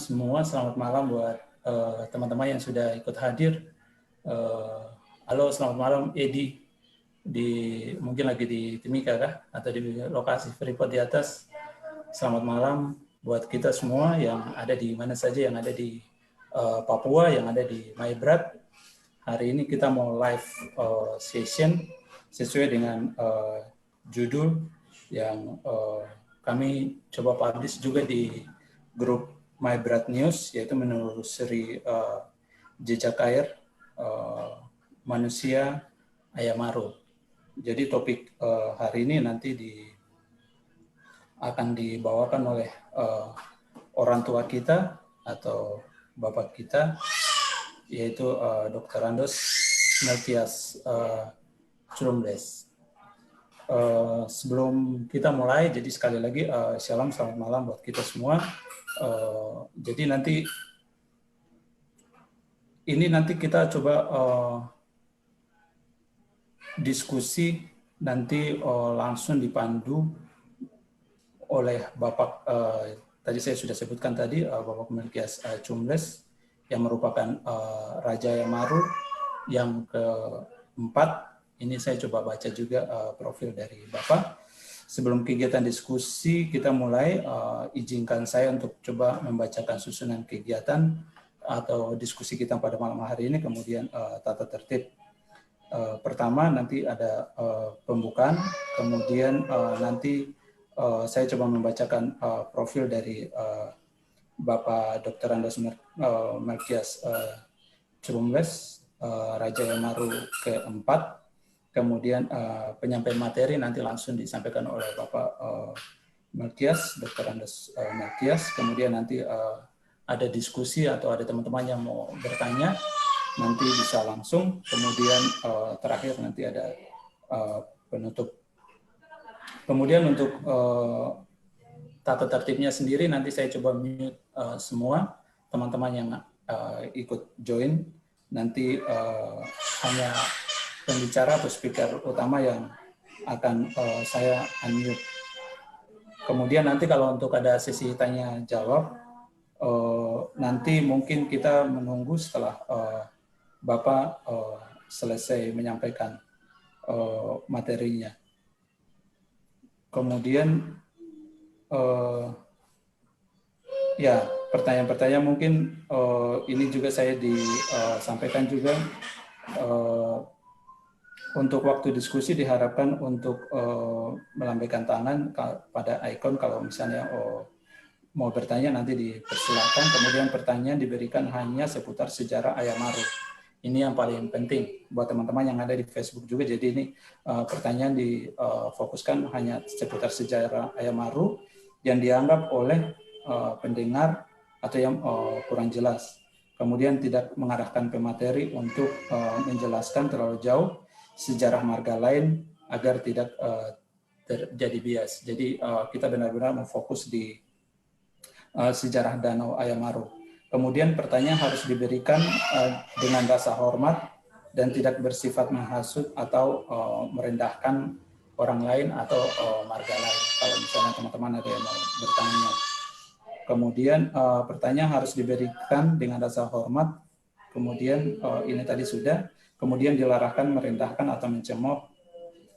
semua, selamat malam buat teman-teman yang sudah ikut hadir. Halo, selamat malam Edi, mungkin lagi di Timika kah? Atau di lokasi Freeport di atas. Selamat malam buat kita semua yang ada di mana saja, yang ada di Papua, yang ada di Maibrat. Hari ini kita mau live session sesuai dengan judul yang kami coba publish juga di grup Maibrat News, yaitu menelusuri jejak air manusia Ayamaru. Jadi topik hari ini nanti akan dibawakan oleh orang tua kita atau bapak kita, yaitu Dr. Andos Melkias Curumles. Sebelum kita mulai, jadi sekali lagi shalom, selamat malam buat kita semua. Jadi nanti kita coba diskusi nanti langsung dipandu oleh Bapak, tadi saya sudah sebutkan tadi, Bapak Melkias Curumles, yang merupakan Raja Ayamaru yang keempat. Ini saya coba baca juga profil dari Bapak. Sebelum kegiatan diskusi kita mulai, izinkan saya untuk coba membacakan susunan kegiatan atau diskusi kita pada malam hari ini, kemudian tata tertib. Pertama nanti ada pembukaan, kemudian nanti saya coba membacakan profil dari Bapak Dr. Andos Melkias Curumles, Raja Ayamaru keempat. Kemudian penyampaian materi nanti langsung disampaikan oleh Bapak Melkias, Dr. Andos Melkias. Kemudian nanti ada diskusi atau ada teman-teman yang mau bertanya, nanti bisa langsung. Kemudian terakhir nanti ada penutup. Kemudian untuk tata tertibnya sendiri nanti saya coba mute semua teman-teman yang ikut join. Nanti hanya pembicara atau speaker utama yang akan saya unmute. Kemudian nanti kalau untuk ada sesi tanya jawab, nanti mungkin kita menunggu setelah Bapak selesai menyampaikan materinya. Kemudian ya, pertanyaan-pertanyaan mungkin ini juga saya disampaikan juga untuk waktu diskusi diharapkan untuk melambaikan tangan pada ikon kalau misalnya mau bertanya nanti dipersilakan. Kemudian pertanyaan diberikan hanya seputar sejarah Ayamaru. Ini yang paling penting buat teman-teman yang ada di Facebook juga. Jadi ini pertanyaan difokuskan hanya seputar sejarah Ayamaru yang dianggap oleh pendengar atau yang kurang jelas. Kemudian tidak mengarahkan ke materi untuk menjelaskan terlalu jauh sejarah marga lain agar tidak terjadi bias. Jadi kita benar-benar memfokus di sejarah Danau Ayamaru. Kemudian pertanyaan harus diberikan dengan rasa hormat dan tidak bersifat menghasut atau merendahkan orang lain atau marga lain. Kalau misalnya teman-teman ada yang mau bertanya. Kemudian pertanyaan harus diberikan dengan rasa hormat. Kemudian ini tadi sudah. Kemudian dilarangkan merendahkan atau mencemooh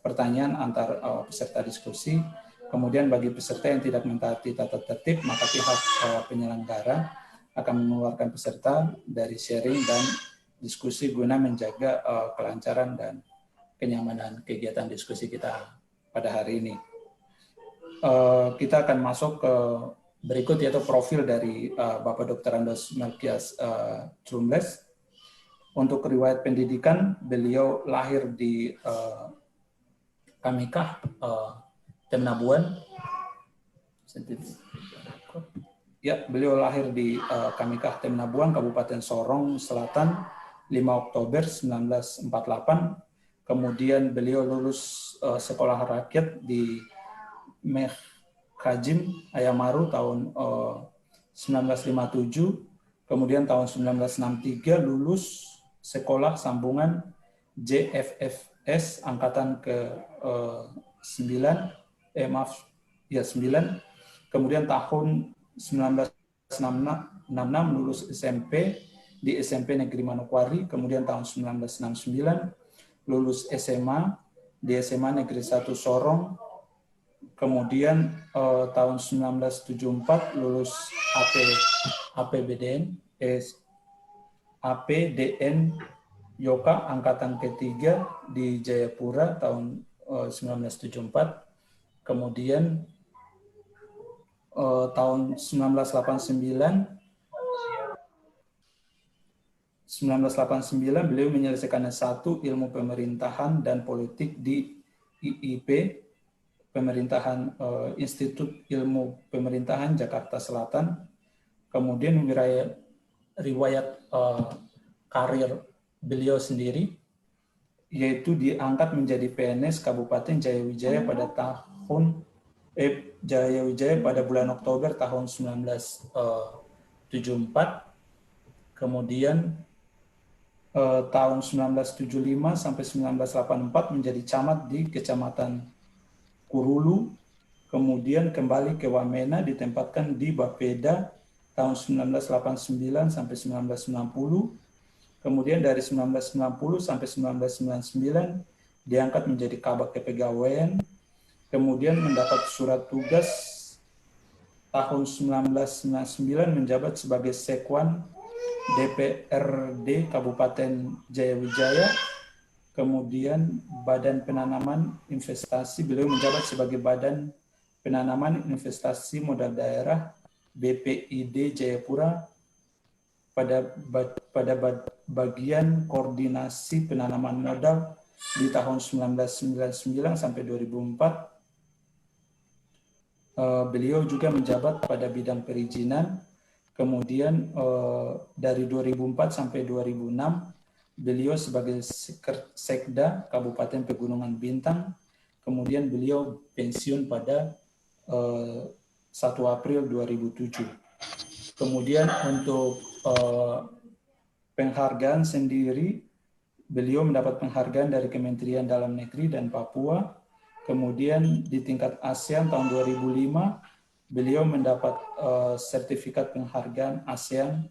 pertanyaan antar peserta diskusi. Kemudian bagi peserta yang tidak mentaati tata tertib, maka pihak penyelenggara akan mengeluarkan peserta dari sharing dan diskusi guna menjaga kelancaran dan kenyamanan kegiatan diskusi kita pada hari ini. Kita akan masuk ke berikut, yaitu profil dari Bapak Dr. Andos Melkias Curumles. Untuk riwayat pendidikan, beliau lahir di Kamikah, Temnabuan. Ya, beliau lahir di Kamikah, Temnabuan, Kabupaten Sorong Selatan, 5 Oktober 1948. Kemudian beliau lulus sekolah rakyat di Mekhajim Ayamaru tahun 1957. Kemudian tahun 1963 lulus sekolah sambungan JFFS angkatan ke-9. 9. Kemudian tahun 1966 1966 lulus SMP di SMP Negeri Manokwari, kemudian tahun 1969 lulus SMA di SMA Negeri 1 Sorong, kemudian tahun 1974 lulus APBDN, APDN Yoka Angkatan ketiga di Jayapura tahun 1974. Kemudian tahun 1989 beliau menyelesaikan S1 Ilmu Pemerintahan dan Politik di IIP, Institut Ilmu Pemerintahan Jakarta Selatan. Kemudian riwayat karir beliau sendiri, yaitu diangkat menjadi PNS Kabupaten Jayawijaya pada bulan Oktober tahun 1974. Kemudian tahun 1975 sampai 1984 menjadi camat di Kecamatan Kurulu, kemudian kembali ke Wamena, ditempatkan di Bapeda tahun 1989 sampai 1990. Kemudian dari 1990 sampai 1999 diangkat menjadi Kabak Kepegawaian, kemudian mendapat surat tugas tahun 1999 menjabat sebagai Sekwan DPRD Kabupaten Jayawijaya, kemudian Badan Penanaman Investasi, beliau menjabat sebagai Badan Penanaman Investasi Modal Daerah BPID Jayapura pada bagian koordinasi penanaman modal di tahun 1999 sampai 2004. Beliau juga menjabat pada bidang perizinan. Kemudian dari 2004 sampai 2006 beliau sebagai Sekda Kabupaten Pegunungan Bintang. Kemudian beliau pensiun pada 1 April 2007. Kemudian untuk penghargaan sendiri, beliau mendapat penghargaan dari Kementerian Dalam Negeri dan Papua. Kemudian di tingkat ASEAN tahun 2005, beliau mendapat sertifikat penghargaan ASEAN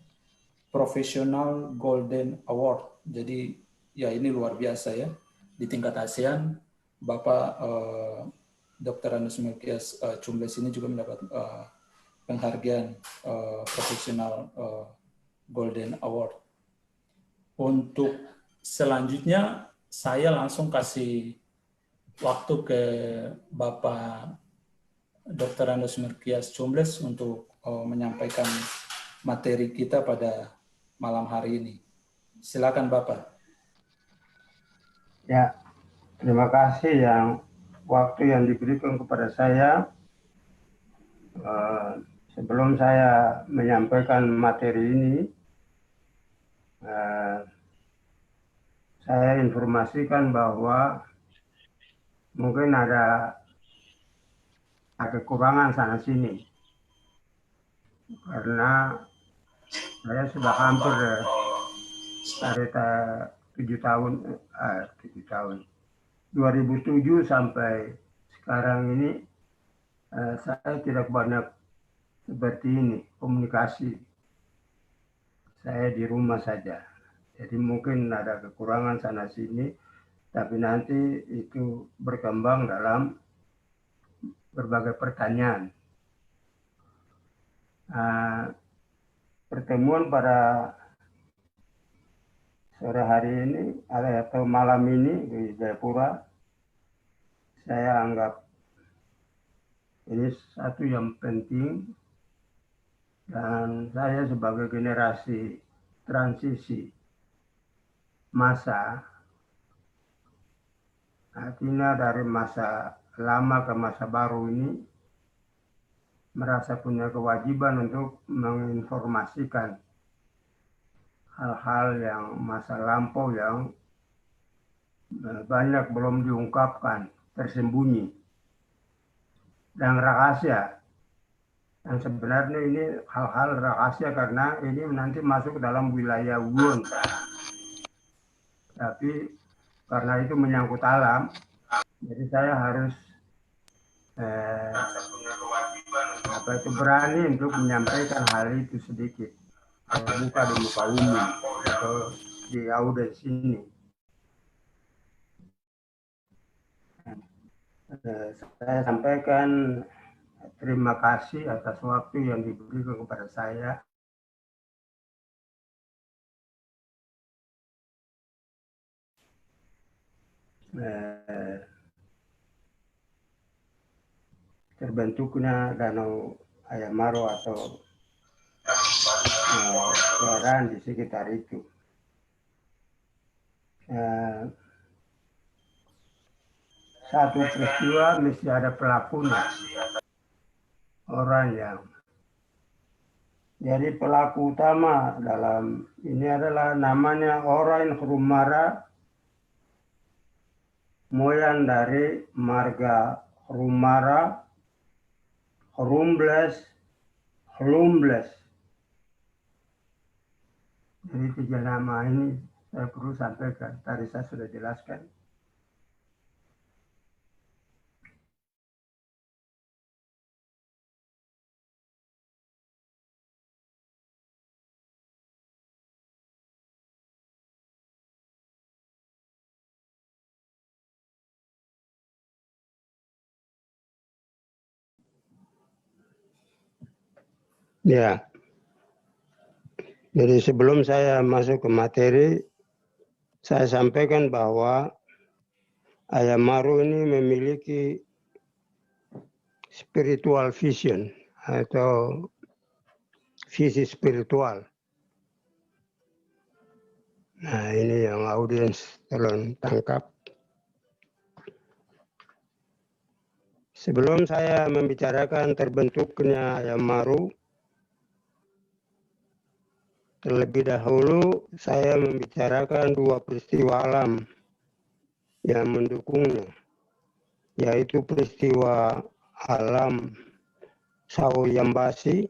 Professional Golden Award. Jadi ya ini luar biasa ya. Di tingkat ASEAN, Bapak Dr. Anus Melkias Cumbes ini juga mendapat penghargaan Professional Golden Award. Untuk selanjutnya saya langsung kasih waktu ke Bapak Dr. Anus Melkias Cumbes untuk menyampaikan materi kita pada malam hari ini. Silakan Bapak. Ya, terima kasih waktu yang diberikan kepada saya. Sebelum saya menyampaikan materi ini, saya informasikan bahwa mungkin ada kekurangan sana-sini. Karena saya sudah hampir dari 7 tahun, 2007 sampai sekarang ini, saya tidak banyak seperti ini komunikasi. Saya di rumah saja. Jadi mungkin ada kekurangan sana sini, tapi nanti itu berkembang dalam berbagai pertanyaan. Pertemuan pada sore hari ini atau malam ini di Jayapura, saya anggap ini satu yang penting, dan saya sebagai generasi transisi masa, artinya dari masa lama ke masa baru ini, merasa punya kewajiban untuk menginformasikan hal-hal yang masa lampau yang banyak belum diungkapkan, tersembunyi dan rahasia. Yang sebenarnya ini hal-hal rahasia karena ini nanti masuk dalam wilayah WUN. Tapi karena itu menyangkut alam, jadi saya harus berani untuk menyampaikan hal itu sedikit. terbuka di muka umum atau di audiens ini. Saya sampaikan terima kasih atas waktu yang diberikan kepada saya. Terbentuknya Danau Ayamaro atau keadaan di sekitar itu. Satu peristiwa mesti ada pelakunya, orang yang. Jadi pelaku utama dalam ini adalah namanya Orain Hrumara, moyang dari marga Hrumara, Hrumbles. Jadi 3 nama ini saya perlu sampaikan. Tadi saya sudah jelaskan. Ya, jadi sebelum saya masuk ke materi, saya sampaikan bahwa Ayamaro ini memiliki spiritual vision atau visi spiritual. Nah, ini yang audiens tolong tangkap. Sebelum saya membicarakan terbentuknya Ayamaro, terlebih dahulu saya membicarakan 2 peristiwa alam yang mendukungnya, yaitu peristiwa alam Saoyambasi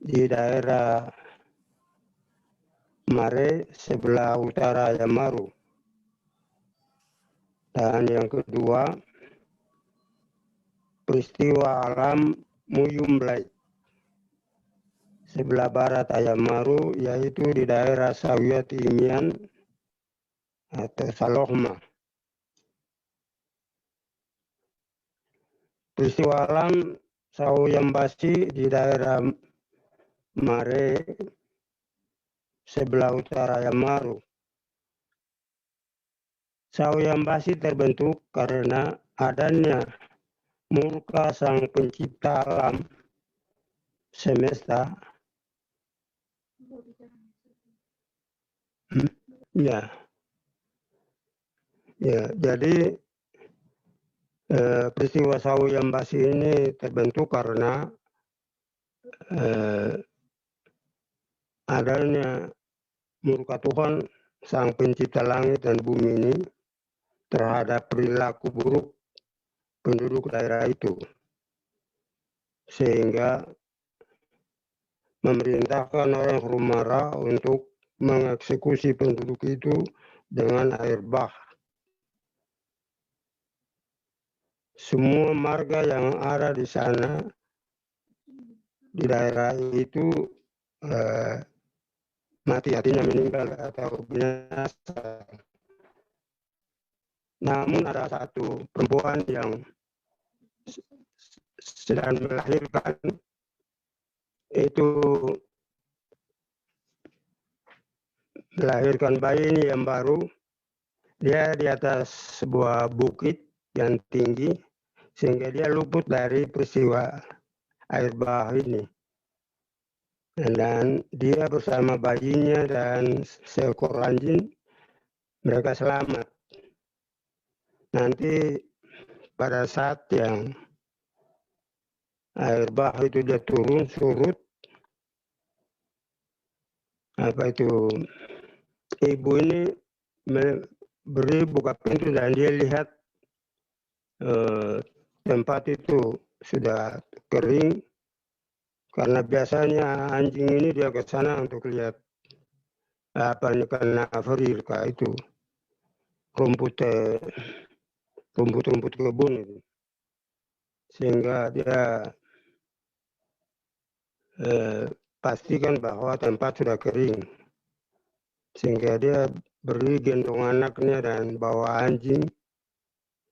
di daerah Mare sebelah utara Ayamaro. Dan yang kedua, peristiwa alam Muyumblai sebelah barat Ayamaro, yaitu di daerah Sawiat Imian atau Salohma. Peristiwa alam Saoyambasi di daerah Mare sebelah utara Ayamaro. Saoyambasi terbentuk karena adanya murka sang pencipta alam semesta. Jadi peristiwa Saoyambasi ini terbentuk karena adanya murka Tuhan sang pencipta langit dan bumi ini terhadap perilaku buruk penduduk daerah itu, sehingga memerintahkan orang Hrumara untuk mengeksekusi penduduk itu dengan air bah. Semua marga yang ada di sana, di daerah itu mati, artinya meninggal atau binasa. Namun ada satu perempuan yang sedang melahirkan, itu melahirkan bayi ini yang baru. Dia di atas sebuah bukit yang tinggi, sehingga dia luput dari peristiwa air bah ini. Dan dia bersama bayinya dan seekor anjing, mereka selamat. Nanti pada saat yang air bah itu dia turun, surut, ibu ini beri buka pintu dan dia lihat tempat itu sudah kering, karena biasanya anjing ini dia ke sana untuk lihat karena Afrika itu rumput-rumput kebun itu, sehingga dia pastikan bahwa tempat sudah kering. Sehingga dia beri gendong anaknya dan bawa anjing.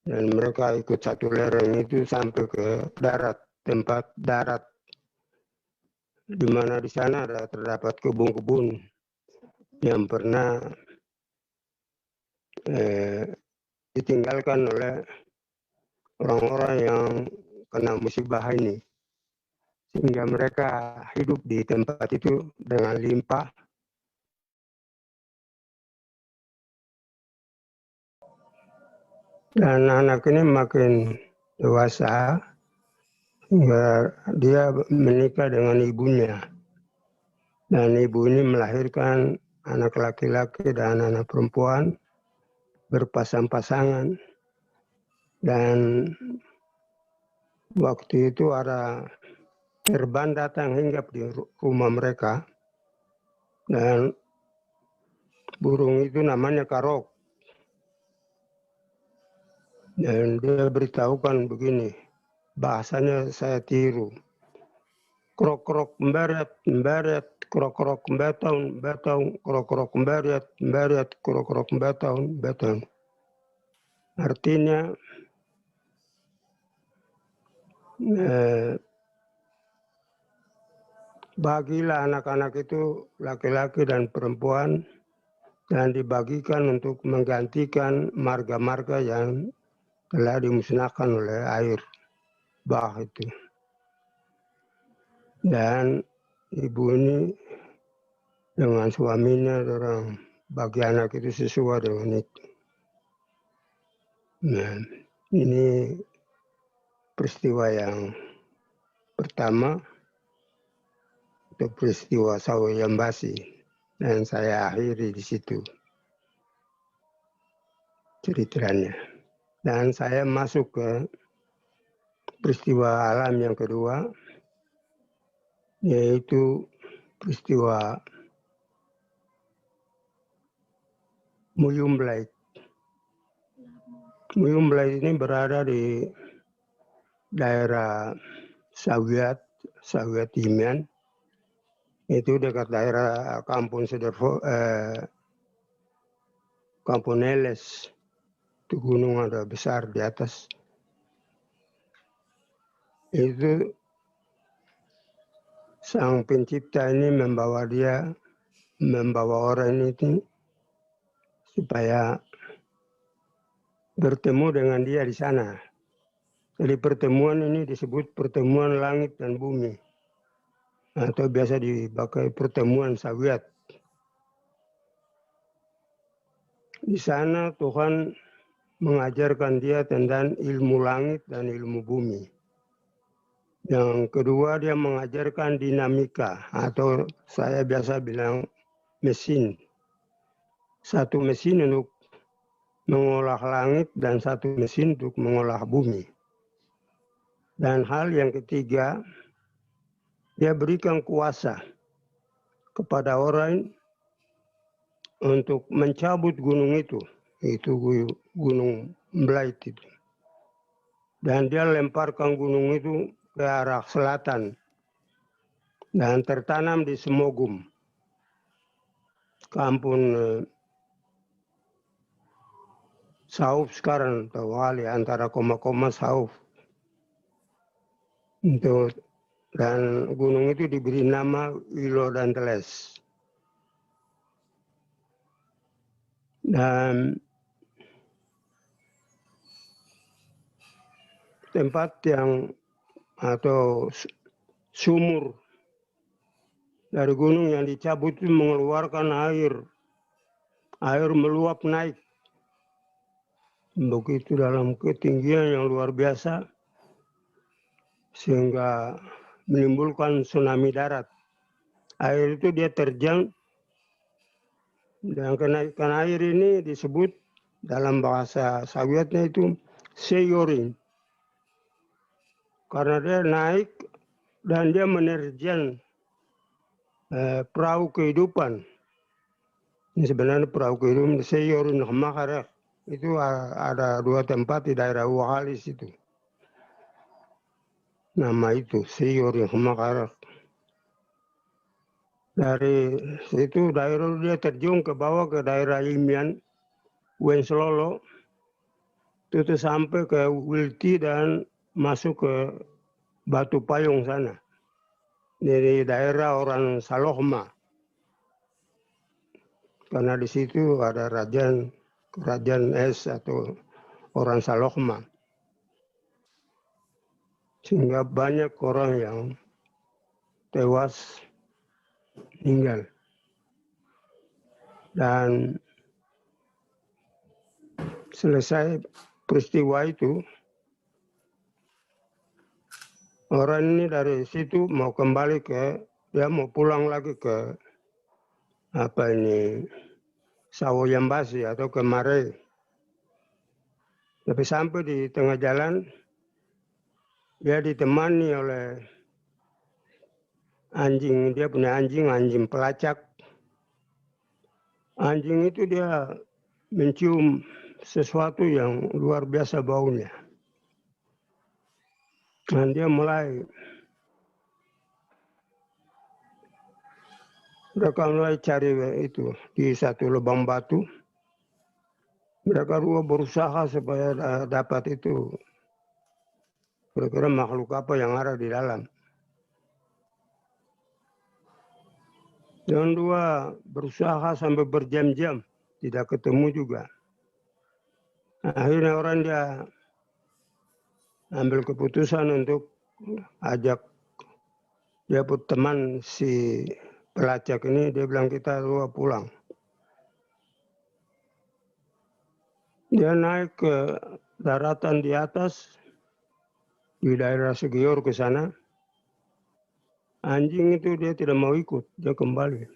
Dan mereka ikut satu lereng itu sampai ke darat, tempat darat. Di mana di sana terdapat kebun-kebun yang pernah ditinggalkan oleh orang-orang yang kena musibah ini. Sehingga mereka hidup di tempat itu dengan limpah. Dan anak ini makin dewasa, hingga dia menikah dengan ibunya. Dan ibu ini melahirkan anak laki-laki dan anak perempuan berpasang-pasangan. Dan waktu itu ada terbang datang hinggap di rumah mereka. Dan burung itu namanya karok. Dan dia beritahukan begini, bahasanya saya tiru. Krok-krok mberet, mberet, krok-krok mbetaun, betaun, krok-krok mberet, mberet, krok-krok mbetaun, betaun. Artinya, bagilah anak-anak itu laki-laki dan perempuan dan dibagikan untuk menggantikan marga-marga yang telah dimusnahkan oleh air bah itu. Dan ibu ini dengan suaminya orang bagi anak itu sesuai dengan itu. Nah, ini peristiwa yang pertama itu peristiwa Sawi Yambasi, dan saya akhiri di situ ceritanya. Dan saya masuk ke peristiwa alam yang kedua, yaitu peristiwa Muyum Blait. Muyum Blait ini berada di daerah Sawiat Timian, itu dekat daerah Kampung Kampung Neles. Itu gunung ada besar di atas. Itu sang pencipta ini membawa orang itu supaya bertemu dengan dia di sana. Jadi pertemuan ini disebut pertemuan langit dan bumi, atau biasa dipakai pertemuan Sawiat. Di sana Tuhan mengajarkan dia tentang ilmu langit dan ilmu bumi. Yang kedua, dia mengajarkan dinamika, atau saya biasa bilang mesin. Satu mesin untuk mengolah langit dan satu mesin untuk mengolah bumi. Dan hal yang ketiga, dia berikan kuasa kepada orang untuk mencabut gunung itu Gunung Blait itu. Dan dia lemparkan gunung itu ke arah selatan dan tertanam di Semogum, kampung Sauf sekarang, atau wali antara koma-koma Sauf. Dan gunung itu diberi nama Wilo dan Teles. Dan tempat yang atau sumur dari gunung yang dicabut itu mengeluarkan air meluap naik begitu dalam ketinggian yang luar biasa sehingga menimbulkan tsunami darat. Air itu dia terjang, dan kenaikan air ini disebut dalam bahasa Sawiatnya itu seyoring. Karena dia naik dan dia menerjang perahu kehidupan. Ini sebenarnya perahu kehidupan seyoring Makarek. Itu ada dua tempat di daerah Wahalis itu. Nama itu seyoring Makarek. Dari situ daerah dia terjun ke bawah ke daerah Imian, Wenselolo, itu sampai ke Wilti dan masuk ke Batu Payung sana. Dari daerah orang Salohma. Karena di situ ada kerajaan es atau orang Salohma. Sehingga banyak orang yang tewas meninggal. Dan selesai peristiwa itu, orang ini dari situ mau kembali dia mau pulang lagi ke Sawoyambasi atau ke Mare. Tapi sampai di tengah jalan, dia ditemani oleh anjing. Dia punya anjing pelacak. Anjing itu dia mencium sesuatu yang luar biasa baunya. Dan dia mereka mulai cari itu di satu lubang batu. Mereka berusaha supaya dapat itu. Kira-kira makhluk apa yang ada di dalam. Yang dua berusaha sampai berjam-jam, tidak ketemu juga. Akhirnya orang dia ambil keputusan untuk ajak dia pun teman si pelacak ini, dia bilang kita pulang. Dia naik ke daratan di atas, di daerah Segior ke sana. Anjing itu dia tidak mau ikut, dia kembali.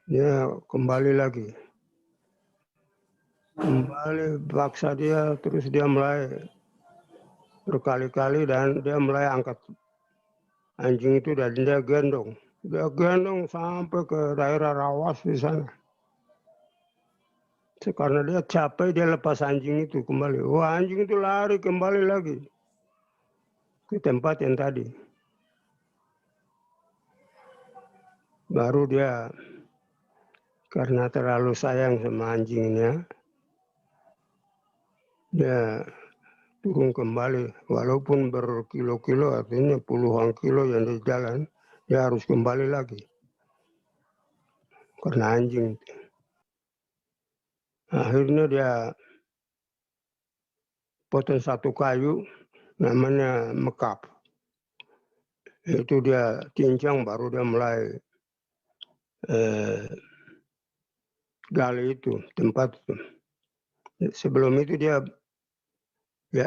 Dia kembali lagi. Kembali paksa dia, terus dia mulai berkali-kali dan dia mulai angkat anjing itu dan dia gendong. Dia gendong sampai ke daerah Rawas di sana. Karena dia capek, dia lepas anjing itu kembali. Wah, anjing itu lari kembali lagi ke tempat yang tadi. Baru dia karena terlalu sayang sama anjingnya, dia turun kembali. Walaupun berkilo-kilo, artinya puluhan kilo yang di jalan, dia harus kembali lagi. Karena anjing itu. Akhirnya dia potong satu kayu, namanya mekap. Itu dia cincang, baru dia mulai gali itu tempat itu. Sebelum itu dia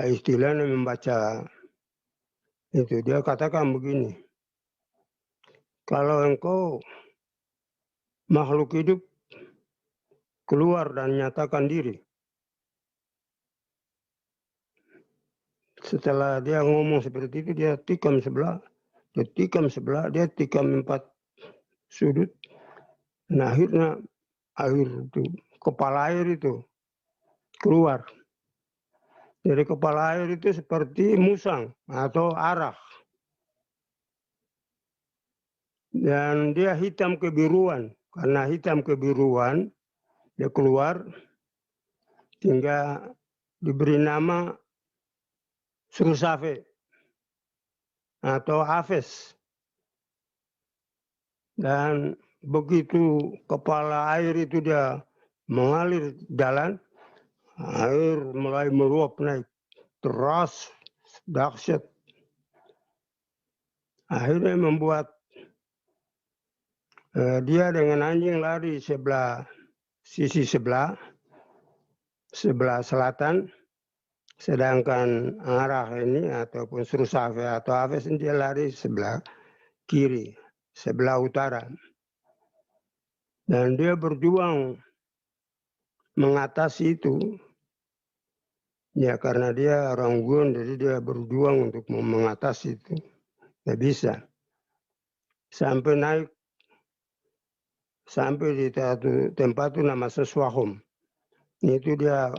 istilahnya membaca itu. Dia katakan begini, kalau engkau makhluk hidup keluar dan nyatakan diri. Setelah dia ngomong seperti itu, dia tikam sebelah, dia tikam 4 sudut. Nah, akhirnya air itu, kepala air itu keluar. Dari kepala air itu seperti musang atau arah. Dan dia hitam kebiruan. Karena hitam kebiruan, dia keluar hingga diberi nama Surusave atau Aves. Dan begitu kepala air itu dia mengalir jalan, air mulai meluap naik deras, dahsyat. Akhirnya membuat dia dengan anjing lari sisi sebelah selatan, sedangkan arah ini ataupun Surusave atau Aves dia lari sebelah kiri, sebelah utara. Dan dia berjuang mengatasi itu. Ya karena dia orang Gun, jadi dia berjuang untuk mengatasi itu. Tidak bisa. Sampai naik, sampai di tempat itu nama Sesuahum. Itu dia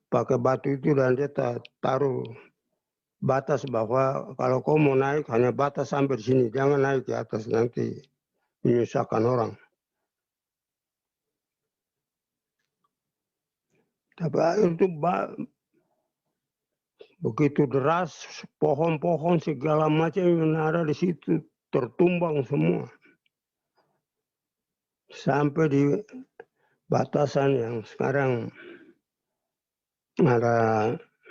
pakai batu itu dan dia taruh batas bahwa kalau kau mau naik hanya batas sampai di sini, jangan naik ke atas, nanti menyusahkan orang. Tapi air itu begitu deras, pohon-pohon segala macam yang ada di situ tertumbang semua. Sampai di batasan yang sekarang ada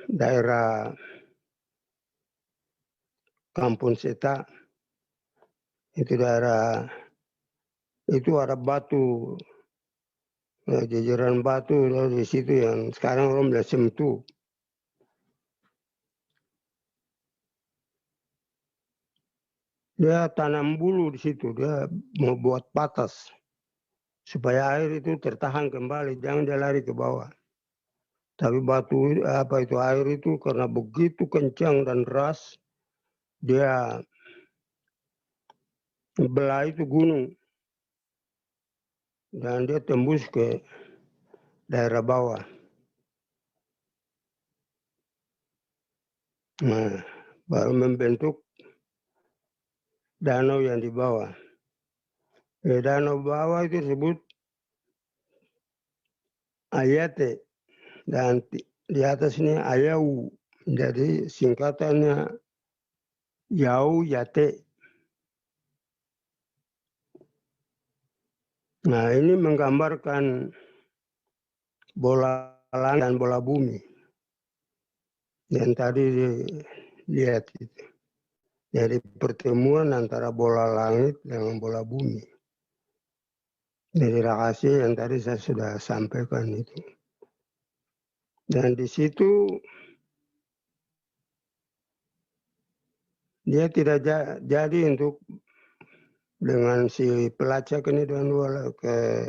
daerah Kampung Seta, itu daerah itu ada batu, jajaran batu di situ yang sekarang orang bilang semtu. Dia tanam bulu di situ, dia mau buat batas supaya air itu tertahan kembali, jangan dia lari ke bawah. Tapi batu apa itu air itu karena begitu kencang dan deras, dia belah itu gunung dan dia tembus ke daerah bawah. Nah, baru membentuk danau yang di bawah. Danau bawah itu disebut Ayate dan di atas ini Ayau. Jadi singkatannya Yau Yate. Nah, ini menggambarkan bola langit dan bola bumi yang tadi dilihat itu. Jadi pertemuan antara bola langit dengan bola bumi. Jadi rahasia yang tadi saya sudah sampaikan itu. Dan di situ dia tidak jadi untuk dengan si pelacak ini dan dua ke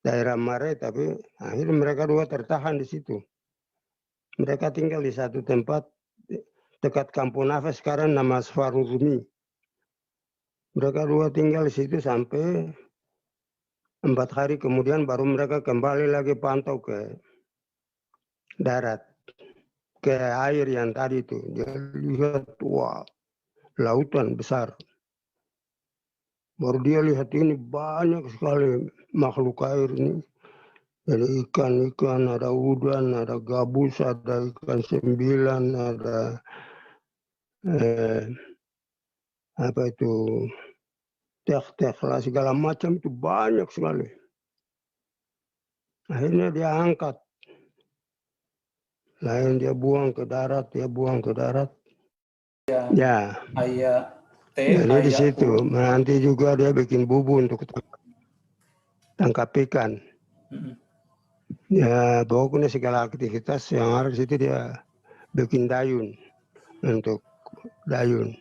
daerah Mare, tapi akhirnya mereka dua tertahan di situ. Mereka tinggal di satu tempat dekat Kampung Nafas, sekarang nama Sfarurumi. Mereka dua tinggal di situ sampai 4 hari kemudian baru mereka kembali lagi pantau ke darat, ke air yang tadi itu. Dia lihat, wah, lautan besar. Baru dia lihat ini banyak sekali makhluk air ini. Jadi ikan-ikan, ada udang, ada gabus, ada ikan 9, ada apa itu, teh-teh lah segala macam, itu banyak sekali. Akhirnya dia angkat. Lain dia buang ke darat, Ya. Ayah Jadi di situ nanti juga dia bikin bubu untuk tangkap ikan. Ya, pokoknya segala aktivitas yang ada di situ dia bikin dayun untuk dayun.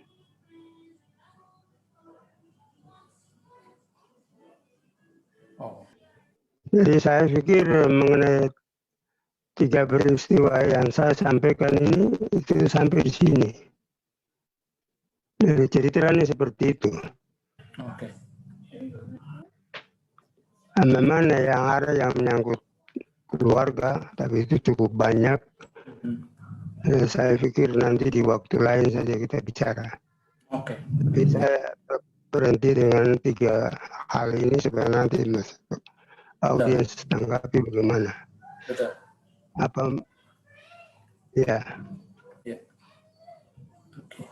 Jadi saya pikir mengenai 3 peristiwa yang saya sampaikan ini itu sampai di sini. Jadi ceritanya seperti itu. Oke. Memang yang ada yang menyangkut keluarga, tapi itu cukup banyak. Saya pikir nanti di waktu lain saja kita bicara. Oke. Tapi saya berhenti dengan 3 hal ini supaya nanti audiens tanggapi bagaimana. Betul. Apa? Ya. Ya. Oke.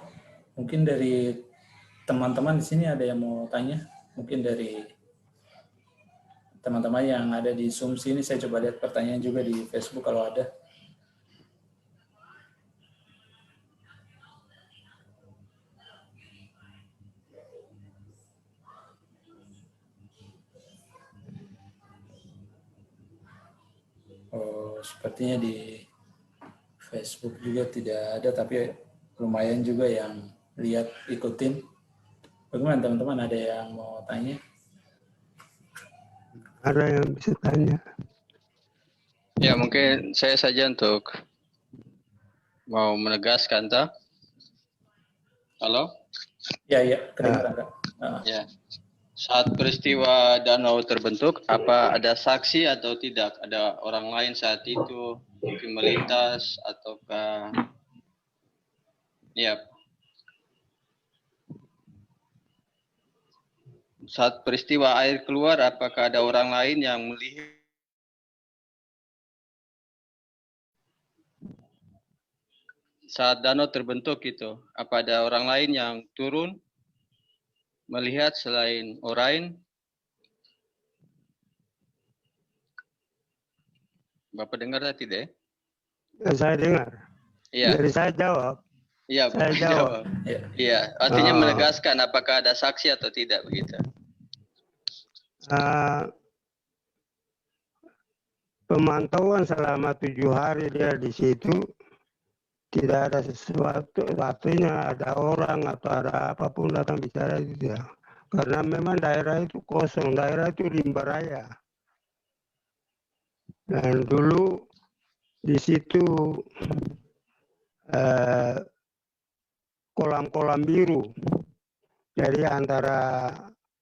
Mungkin dari teman-teman di sini ada yang mau tanya? Mungkin dari teman-teman yang ada di Zoom sini, saya coba lihat pertanyaan juga di Facebook kalau ada. Oh, sepertinya di Facebook juga tidak ada, tapi lumayan juga yang lihat ikutin. Bagaimana teman-teman, ada yang mau tanya? Ada yang bisa tanya? Ya, mungkin saya saja untuk mau menegaskan, toh. Halo? Ya, kedengaran, Kak. Ya. Saat peristiwa danau terbentuk, apa ada saksi atau tidak? Ada orang lain saat itu mungkin melintas ataukah Ya. Saat peristiwa air keluar, apakah ada orang lain yang melihat? Saat danau terbentuk itu, apa ada orang lain yang turun melihat selain Orain? Bapak dengar tidak? Saya dengar. Iya. Jadi saya jawab. Iya, Saya Bapak jawab. jawab. Iya, artinya Ah. menegaskan apakah ada saksi atau tidak begitu. Pemantauan selama 7 hari dia di situ, tidak ada sesuatu, artinya ada orang atau ada apapun datang bicara itu ya. Karena memang daerah itu kosong, daerah itu rimba raya. Dan dulu di situ kolam-kolam biru. Jadi antara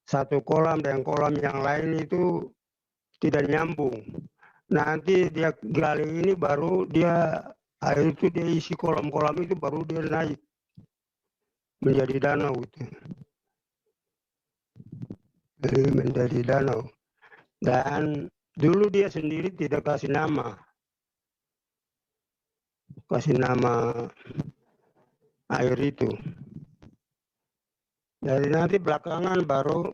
satu kolam dan kolam yang lain itu tidak nyambung. Nanti dia gali ini baru dia air itu dia isi kolam-kolam itu baru dia naik menjadi danau itu. Jadi menjadi danau. Dan dulu dia sendiri tidak kasih nama air itu. Jadi nanti belakangan baru,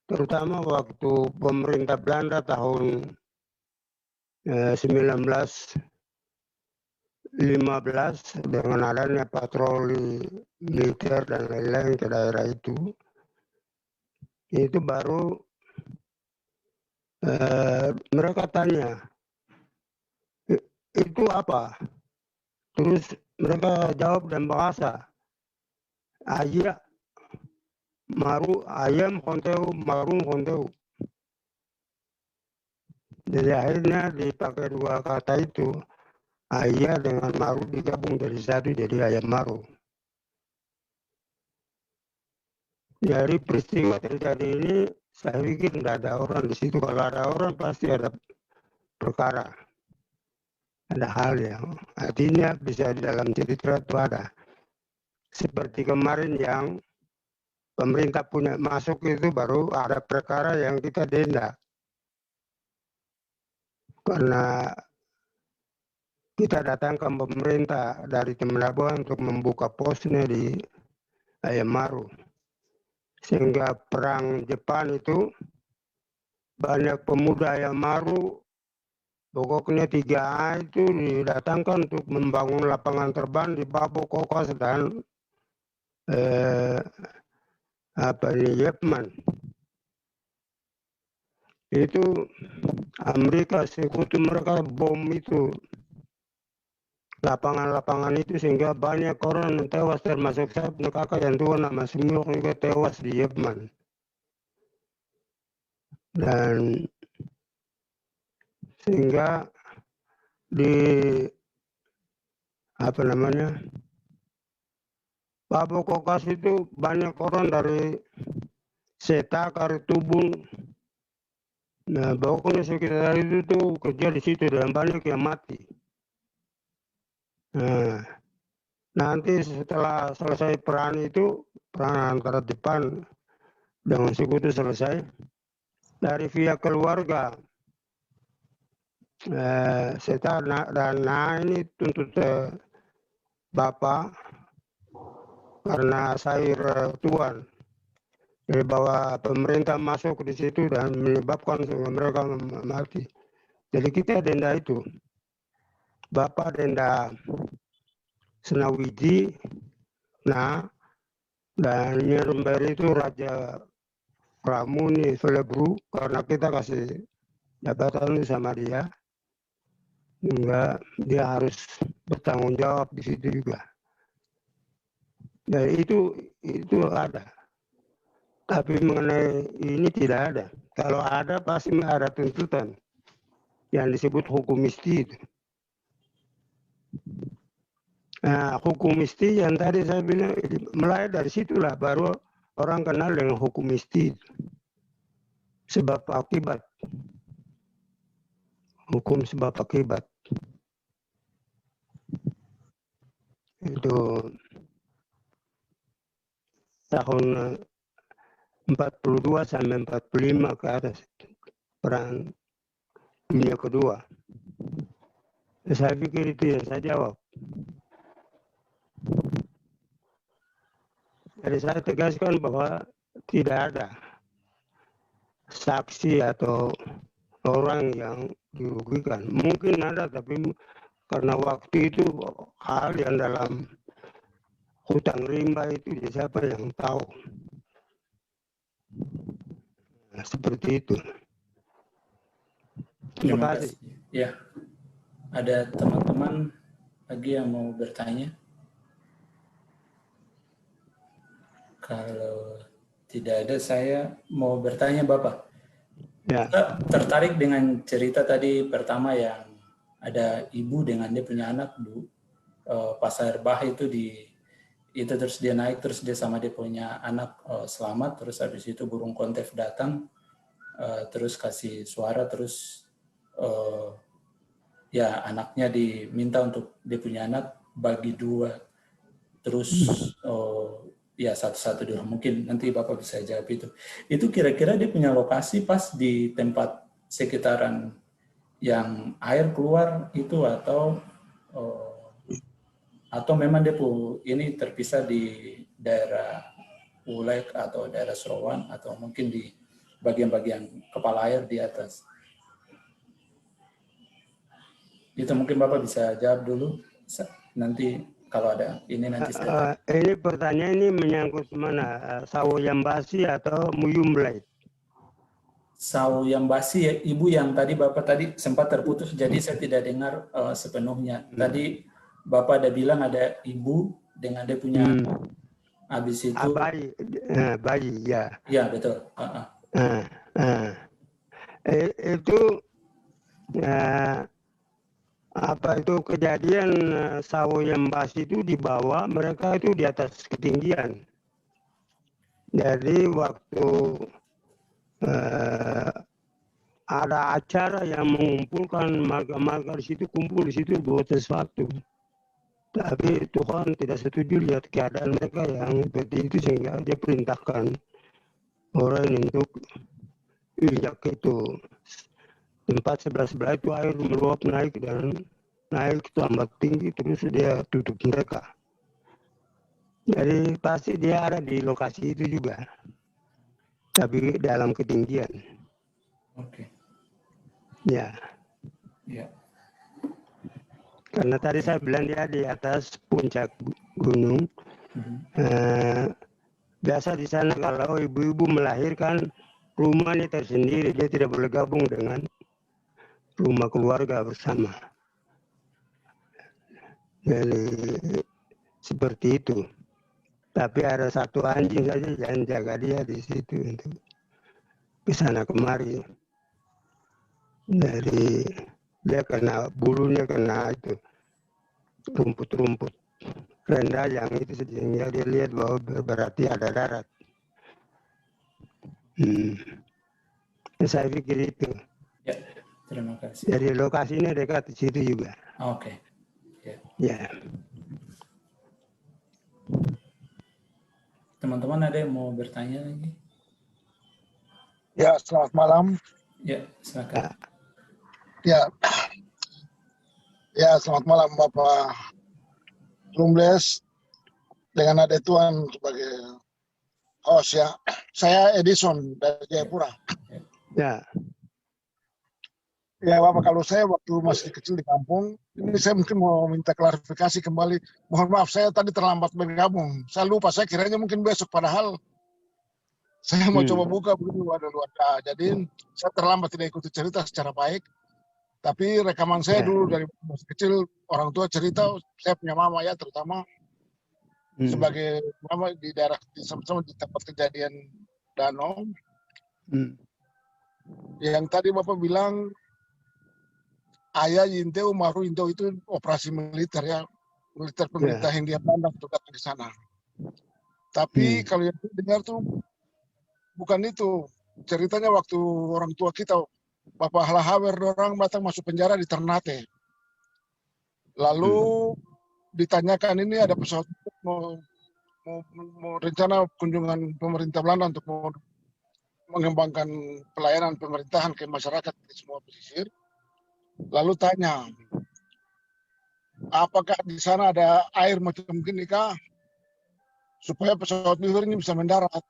terutama waktu pemerintah Belanda tahun 1915 dengan adanya patroli militer dan lain-lain ke daerah itu baru mereka tanya, itu apa? Terus mereka jawab dalam bahasa Aja, maru ayam konteu, marung konteu. Jadi akhirnya dipakai dua kata itu, ayah dengan maru digabung dari satu jadi ayam maru. Jadi peristiwa terjadi ini saya pikir tidak ada orang di situ. Kalau ada orang pasti ada perkara, ada hal yang artinya bisa di dalam cerita itu ada. Seperti kemarin yang pemerintah punya masuk itu baru ada perkara yang kita denda. Karena kita datangkan pemerintah dari Temelabuan untuk membuka posnya di Ayam Maru. Sehingga perang Jepang itu banyak pemuda Ayam Maru, pokoknya 3A itu didatangkan untuk membangun lapangan terbang di Babo Kokas dan Jepman. Itu Amerika sekutu mereka bom itu lapangan-lapangan itu sehingga banyak orang yang tewas termasuk saya punya kakak yang tua nama Simiok juga tewas di Jepman. Dan sehingga di Babo Kokas itu banyak orang dari Seta, Karitubun, nah pokoknya sekitar itu tuh kerja di situ dan banyak yang mati. Nah, nanti setelah selesai perang itu, perang antara Jepang dengan sekutu selesai, dari pihak keluarga Seta dan ini tuntut Bapak karena Sair Tuan. Jadi bahwa pemerintah masuk di situ dan menyebabkan mereka mati. Jadi kita denda itu. Bapak denda Senawiji, nah, dan Nyerumberi itu Raja Ramuni Velebru karena kita kasih jabatan sama dia. Sehingga dia harus bertanggung jawab di situ juga. Dan itu ada. Tapi mengenai ini tidak ada. Kalau ada pasti ada tuntutan yang disebut hukum isti itu. Nah, hukum isti yang tadi saya bilang mulai dari situlah baru orang kenal dengan hukum isti itu. Sebab akibat. Hukum sebab akibat. Itu tahun 42 sampai 45 ke atas perang dunia kedua. Saya pikir itu yang saya jawab. Jadi saya tegaskan bahwa tidak ada saksi atau orang yang dirugikan. Mungkin ada, tapi karena waktu itu hal yang dalam hutang rimba itu siapa yang tahu. Nah, seperti itu. Terima kasih. Ya, ada teman-teman lagi yang mau bertanya? Kalau tidak ada, saya mau bertanya Bapak. Ya. Kita tertarik dengan cerita tadi pertama yang ada ibu dengan dia punya anak pas air bah itu terus dia naik, terus dia sama dia punya anak selamat, terus habis itu burung kontef datang, terus kasih suara, terus ya anaknya diminta untuk dia punya anak bagi dua, terus ya satu-satu dulu. Mungkin nanti Bapak bisa jawab itu. Itu kira-kira dia punya lokasi pas di tempat sekitaran yang air keluar itu atau memang dia ini terpisah di daerah Ulek atau daerah Serawan atau mungkin di bagian-bagian kepala air di atas. Itu mungkin Bapak bisa jawab dulu. Nanti kalau ada ini nanti saya. Ini pertanyaan ini menyangkut mana? Sawo yang basi atau muyumblai? Sawo yang basi ya, Ibu yang tadi Bapak tadi sempat terputus, jadi saya tidak dengar sepenuhnya. Tadi Bapak ada bilang ada ibu dengan dia punya habis itu. Bayi ya. Ya betul. Itu apa itu kejadian sawo yang basi itu dibawa mereka itu di atas ketinggian. Jadi waktu ada acara yang mengumpulkan marga-marga di situ, kumpul di situ buat sesuatu. Tapi Tuhan tidak setuju lihat keadaan mereka yang seperti itu sehingga dia perintahkan orang untuk injak itu. Tempat sebelah-sebelah itu air meluap naik dan naik tambah tinggi terus dia tutup mereka. Jadi pasti dia ada di lokasi itu juga, tapi dalam ketinggian. Oke. Ya. Ya. Karena tadi saya bilang dia di atas puncak gunung. Biasa di sana kalau ibu-ibu melahirkan rumahnya tersendiri, dia tidak boleh gabung dengan rumah keluarga bersama. Jadi seperti itu. Tapi ada satu anjing saja yang jaga dia di situ untuk kesana kemari. Dari dia kena bulunya kena itu rumput-rumput rendah yang itu sehingga dia lihat bahwa berarti ada darat. Saya pikir itu. Ya. Terima kasih. Jadi lokasinya dekat di situ juga. Oke. Ya. Teman-teman ada yang mau bertanya lagi? Ya, selamat malam. Ya, silakan. Ya, selamat malam Bapak Lumbles dengan Ade Tuan sebagai host ya. Saya Edison dari Jayapura. Ya. Ya Bapak, kalau saya waktu masih kecil di kampung, ini saya mungkin mau minta klarifikasi kembali. Mohon maaf, saya tadi terlambat bergabung. Saya lupa, saya kiranya mungkin besok, padahal saya mau coba buka begitu ada luar. Jadi saya terlambat tidak ikuti cerita secara baik. Tapi rekaman saya dulu dari masih kecil, orang tua cerita, saya punya mama ya terutama sebagai mama di daerah sama-sama di tempat kejadian danau. Yang tadi Bapak bilang ayah Yinteu Maru Yinteu itu operasi militer ya, militer pemerintah Hindia Belanda untuk datang ke sana. Tapi kalau yang saya dengar tuh bukan itu. Ceritanya waktu orang tua kita, Bapak Halahawer orang batang masuk penjara di Ternate. Lalu ditanyakan ini ada pesawat mau mau rencana kunjungan pemerintah Belanda untuk mengembangkan pelayanan pemerintahan ke masyarakat di semua pesisir. Lalu tanya, apakah di sana ada air macam gini kah? Supaya pesawat Beaver ini bisa mendarat.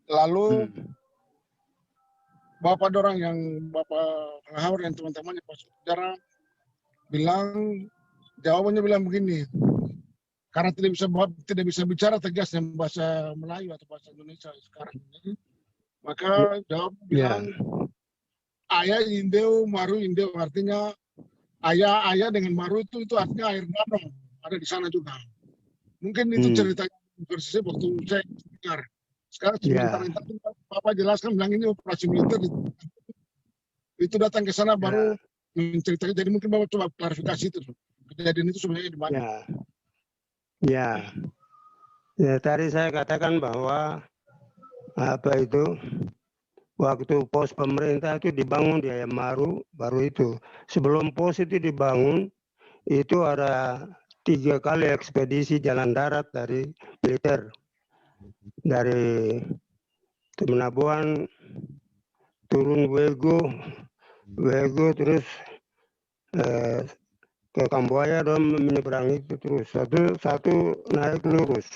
Lalu Bapak Howard dan teman-temannya pas sejarah jawabannya bilang begini, karena tidak bisa bicara tegas dengan bahasa Melayu atau bahasa Indonesia sekarang ini, maka jawab bilang ayah indeo maru indeo, artinya ayah dengan maru itu artinya air danau ada di sana juga. Mungkin itu ceritanya versi waktu saya dengar. Sekarang sebentar Papa jelaskan bilang ini operasi militer itu datang ke sana baru menceritakan. Jadi mungkin Bapak coba klarifikasi itu. Kejadian itu sebenarnya di mana? Ya, tadi saya katakan bahwa waktu pos pemerintah itu dibangun di Ayamaru, baru itu. Sebelum pos itu dibangun, itu ada 3 kali ekspedisi jalan darat dari militer. Dari Temenabuan, turun Wego terus ke Kamboja dan menyeberang itu terus. Satu naik lurus.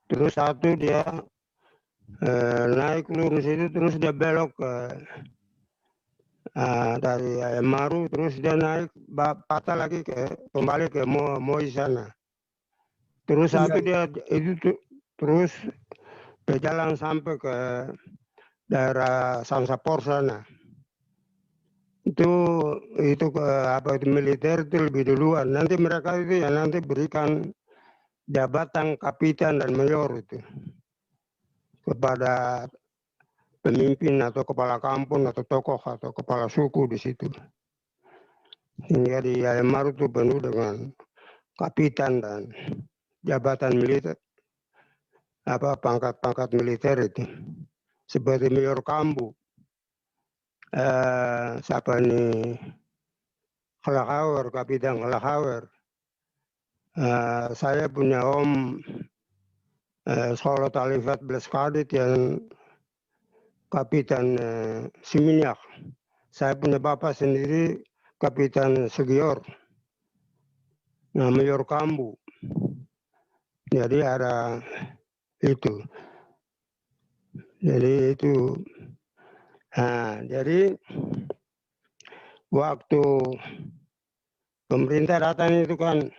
Terus satu dia naik lurus itu terus dia belok ke dari Ayamaru, terus dia naik patah lagi kembali ke Moi sana. Terus satu dia itu terus berjalan sampai ke daerah Sansapor sana. Itu militer itu lebih duluan. Nanti mereka itu yang nanti berikan jabatan kapitan dan mayor itu kepada pemimpin atau kepala kampung atau tokoh atau kepala suku di situ. Hingga di Ayamaru itu penuh dengan kapitan dan jabatan militer, pangkat-pangkat militer itu, seperti Mayor Kambu, Kapitan Khalakhawer. Saya punya om Solo Talifat Bleskadit yang Kapitan Siminyak. Saya punya bapak sendiri Kapitan Segior, Mayor Kambu. Jadi ada itu. Jadi waktu pemerintah datang itu kan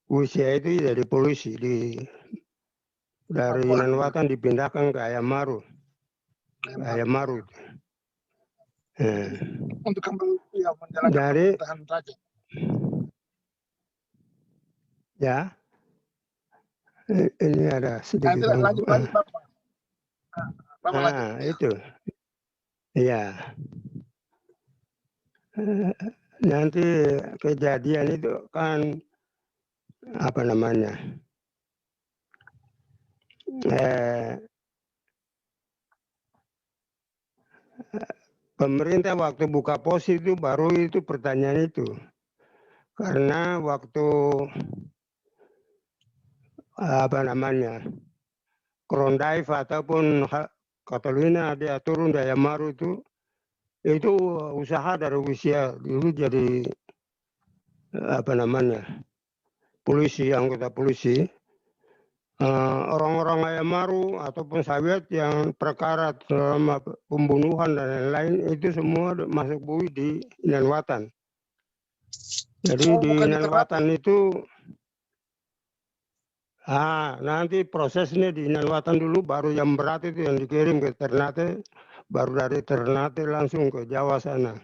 usia itu jadi polisi dari Nanwatan dipindahkan ke Ayamaru. Untuk kembali menjalankan pemerintahan raja. Ya, ini ada sedikit. Lanjut Bapak. Itu. Ya. Nanti kejadian itu kan pemerintah waktu buka pos itu baru itu pertanyaan itu. Karena waktu Krondaif ataupun Catalina dia turun dari Ayamaru itu usaha dari usia dulu jadi polisi, anggota polisi. Orang-orang Ayamaru ataupun Soviet yang perkara selama pembunuhan dan lain-lain itu semua masuk bui di Nanwatan. Jadi di Nanwatan itu nanti prosesnya di Nanwatan dulu, baru yang berat itu yang dikirim ke Ternate, baru dari Ternate langsung ke Jawa sana.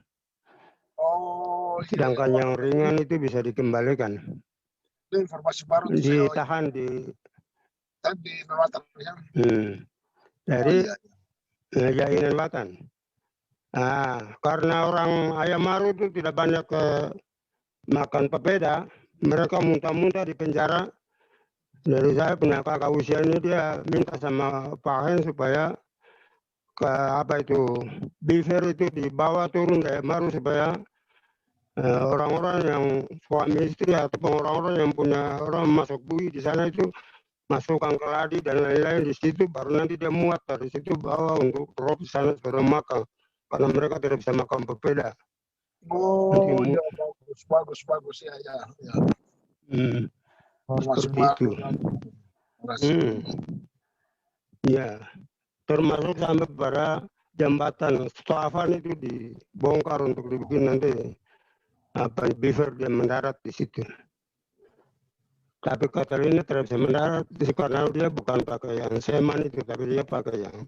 Sedangkan yang ringan itu bisa dikembalikan. Itu informasi baru ditahan di Nanwatan. Dari Nanwatan. Karena orang Ayamaru itu tidak banyak makan papeda, mereka muntah-muntah di penjara. Dari saya punya kakak usia ini, dia minta sama Pak Hen supaya Beaver itu dibawa turun dari Ayamaru supaya orang-orang yang suami istri atau orang-orang yang punya orang masuk bui di sana itu masukkan keladi dan lain-lain di situ, baru nanti dia muat dari situ bawa untuk drop di sana sudah makan, karena mereka tidak bisa makan pepeda. Oh ya, bagus ya. Seperti itu. Ya, termasuk sampai pada jembatan Stafan itu dibongkar untuk dibikin nanti beaver dia mendarat di situ. Tapi Catalina tidak bisa mendarat karena dia bukan pakai yang seman itu, tapi dia pakai yang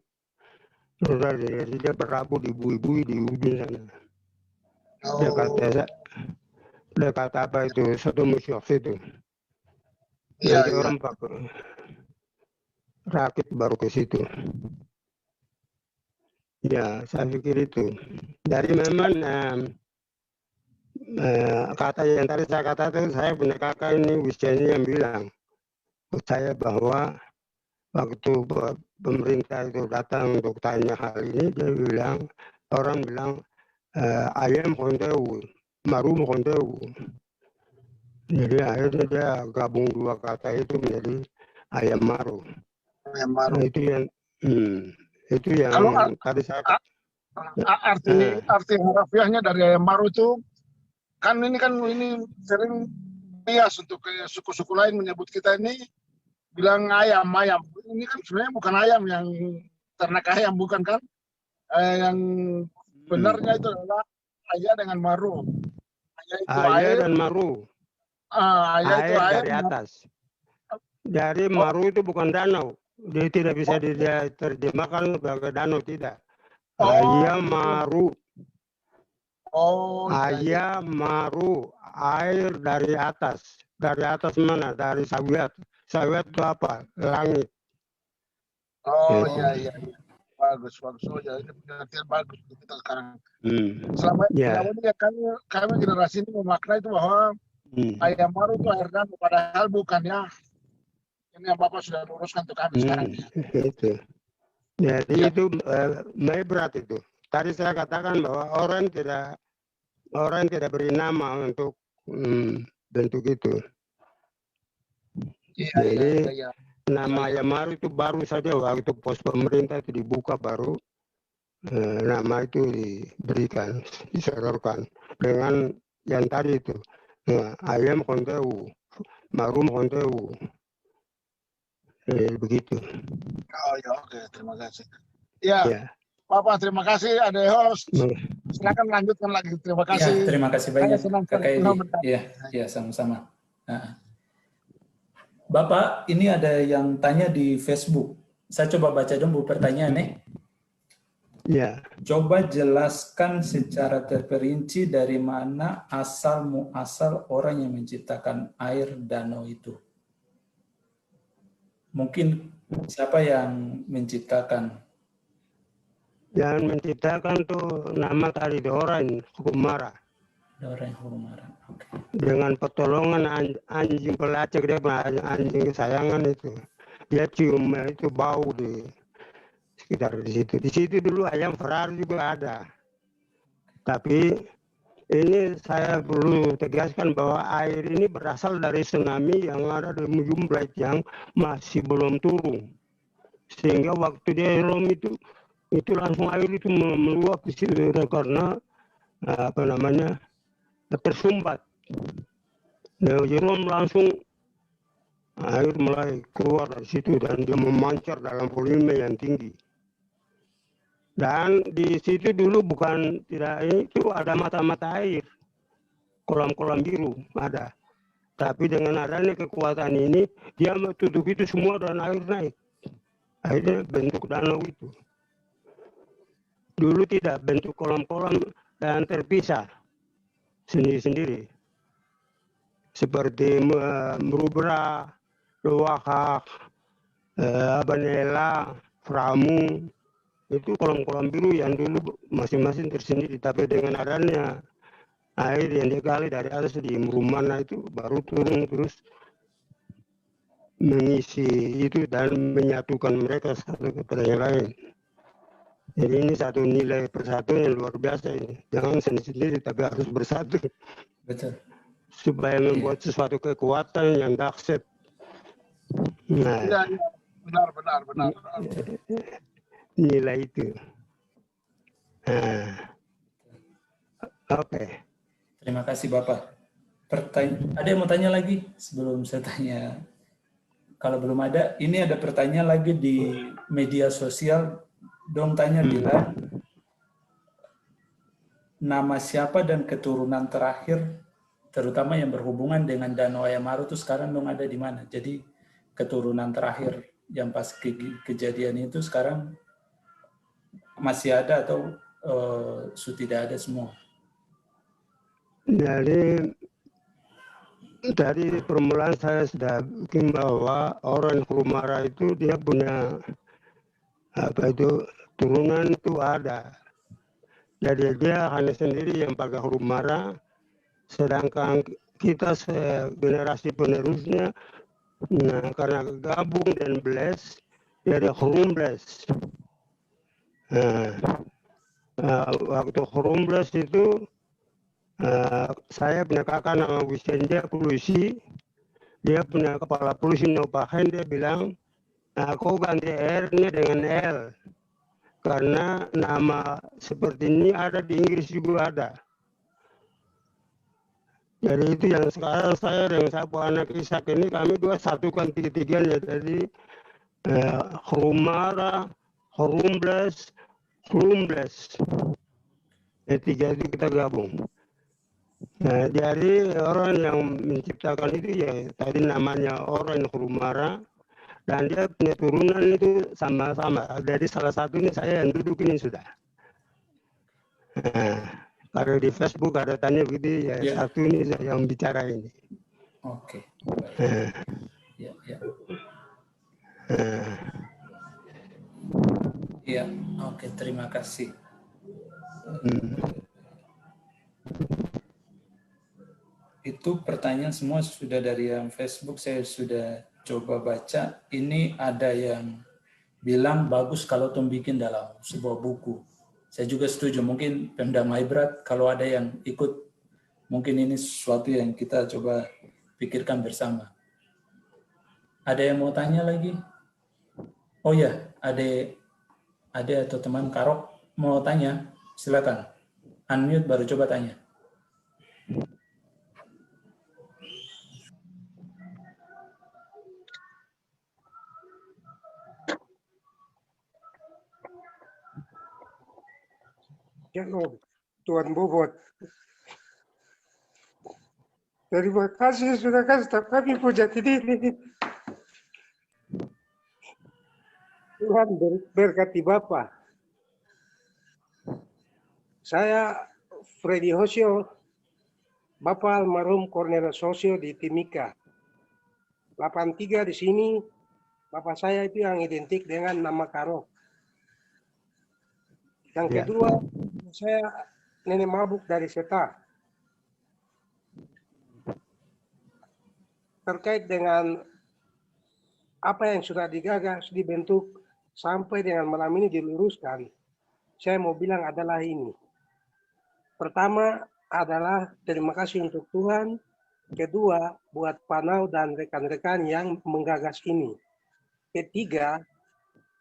roda. Jadi dia berapu di bui-bui di ujung sana. Dekat apa itu, satu musyok itu. Nanti orang pakai rakit baru ke situ. Ya, saya pikir itu. Dari memang kata yang tadi saya katakan, saya punya kakak ini Wisjani yang bilang ke saya bahwa waktu pemerintah itu datang untuk tanya hal ini, dia bilang, orang bilang ayam konteu, maru konteu. Jadi akhirnya dia gabung dua kata itu menjadi ayam maru. Nah, itu yang Kalau tadi saya arti harafiahnya dari ayam maru itu kan ini sering bias untuk suku-suku lain menyebut kita ini bilang ayam. Ini kan sebenarnya bukan ayam yang ternak ayam, bukan kan? Yang benarnya itu adalah ayah dengan maru. Ayah itu air dan maru. Air dari atas. Dari maru itu bukan danau. Dia tidak bisa diterjemahkan sebagai danau, tidak. Ayah maru. Ayah maru, air dari atas. Dari atas mana? Dari sawiat. Sawiat itu apa? Langit. Iya. Bagus. Oh ya, ini pengertian bagus untuk kita sekarang. Selama ini ya kami generasi ini memaknai itu bahwa ayam maru itu air danau, padahal bukan ya. Ini yang Bapak sudah luruskan untuk kami sekarang. Itu. Jadi itu berat itu. Tadi saya katakan bahwa orang tidak beri nama untuk bentuk itu. Jadi nama ayam maru itu baru saja waktu pos pemerintah itu dibuka baru nama itu diberikan, diserahkan dengan yang tadi itu ayam konteu, maru konteu. Begitu. Oke, terima kasih. Ya. Bapak, terima kasih. Ada host. Silakan lanjutkan lagi. Terima kasih. Ya, terima kasih banyak Kakak Edi. Ya, sama-sama. Nah. Bapak, ini ada yang tanya di Facebook. Saya coba baca dulu pertanyaannya. Ya. Coba jelaskan secara terperinci dari mana asal-muasal orang yang menciptakan air danau itu. Mungkin siapa yang menciptakan? Yang menciptakan tuh nama tadi Doran Hukumara. Doran Hukumara. Okay. Dengan pertolongan anjing pelacak, dia anjing kesayangan itu. Dia cium itu bau di sekitar di situ. Di situ dulu ayam Ferrari juga ada. Tapi ini saya perlu tegaskan bahwa air ini berasal dari tsunami yang ada di Mujumblait yang masih belum turun. Sehingga waktu dia rom itu langsung air itu meluap di situ karena tersumbat. Nah, Jerome langsung air mulai keluar dari situ dan dia memancar dalam volume yang tinggi. Dan di situ dulu itu ada mata-mata air, kolam-kolam biru ada. Tapi dengan adanya kekuatan ini, dia tutup itu semua dan air naik. Akhirnya bentuk danau itu. Dulu tidak, bentuk kolam-kolam dan terpisah sendiri-sendiri. Seperti Merubra, Luwakak, Abanela, Framu, itu kolam-kolam biru yang dulu masing-masing tersendiri. Tapi dengan adanya air yang digali dari atas di Merumana itu baru turun terus mengisi itu dan menyatukan mereka satu kepada yang lain. Jadi ini satu nilai persatuan yang luar biasa ini. Jangan sendiri-sendiri, tapi harus bersatu. Betul. Supaya membuat sesuatu kekuatan yang dahsyat. Nah, Iya, iya. Benar. nilai itu. Nah, oke. Terima kasih Bapak. Ada yang mau tanya lagi sebelum saya tanya? Kalau belum ada, ini ada pertanyaan lagi di media sosial. Dong tanya bila nama siapa dan keturunan terakhir, terutama yang berhubungan dengan Danau Ayamaru itu sekarang dong ada di mana? Jadi keturunan terakhir yang pas kejadian itu sekarang masih ada atau sudah tidak ada semua? Dari permulaan saya sudah bikin bahwa orang Kurumara itu dia punya turunan itu ada. Jadi dia hanya sendiri yang pakai Kurumara, sedangkan kita generasi penerusnya, nah, karena gabung dan bless, jadi Kurumbles. Waktu Kurumbles itu saya punya kakak nama Wisenja Kulusi, dia punya kepala polisi Nopahen, dia bilang, kau ganti R-nya dengan L, karena nama seperti ini ada di Inggris juga ada. Jadi itu yang sekarang saya dengan satu anak Ishak ini, kami dua satukan tiga-tiganya, jadi Kurumara, Kurumbles, tiga itu kita gabung. Nah, jadi orang yang menciptakan itu ya tadi namanya orang Kurumara, dan dia punya turunan itu sama-sama. Jadi salah satunya saya yang duduk ini sudah. Nah, kalau di Facebook ada tanya begitu ya, satu ini saya yang bicara ini. Oke. Ya. Iya, oke, terima kasih. Itu pertanyaan semua sudah dari yang Facebook, saya sudah coba baca. Ini ada yang bilang bagus kalau Tom bikin dalam sebuah buku. Saya juga setuju, mungkin Pemda Maibrat kalau ada yang ikut, mungkin ini sesuatu yang kita coba pikirkan bersama. Ada yang mau tanya lagi? Oh ya, ada atau teman Karok mau tanya, silakan. Unmute baru coba tanya. Ya, Tuan Bobot. Terima kasih sudah kasih tahu kami puja ini. Tuhan berkati Bapak. Saya Freddy Hosio, Bapak almarhum Cornelius Hosio di Timika. 83 di sini, Bapak saya itu yang identik dengan nama Karok. Yang kedua, saya nenek mabuk dari Seta. Terkait dengan apa yang sudah digagas, dibentuk, sampai dengan malam ini diluruskan, saya mau bilang adalah ini. Pertama adalah terima kasih untuk Tuhan. Kedua, buat Panau dan rekan-rekan yang menggagas ini. Ketiga,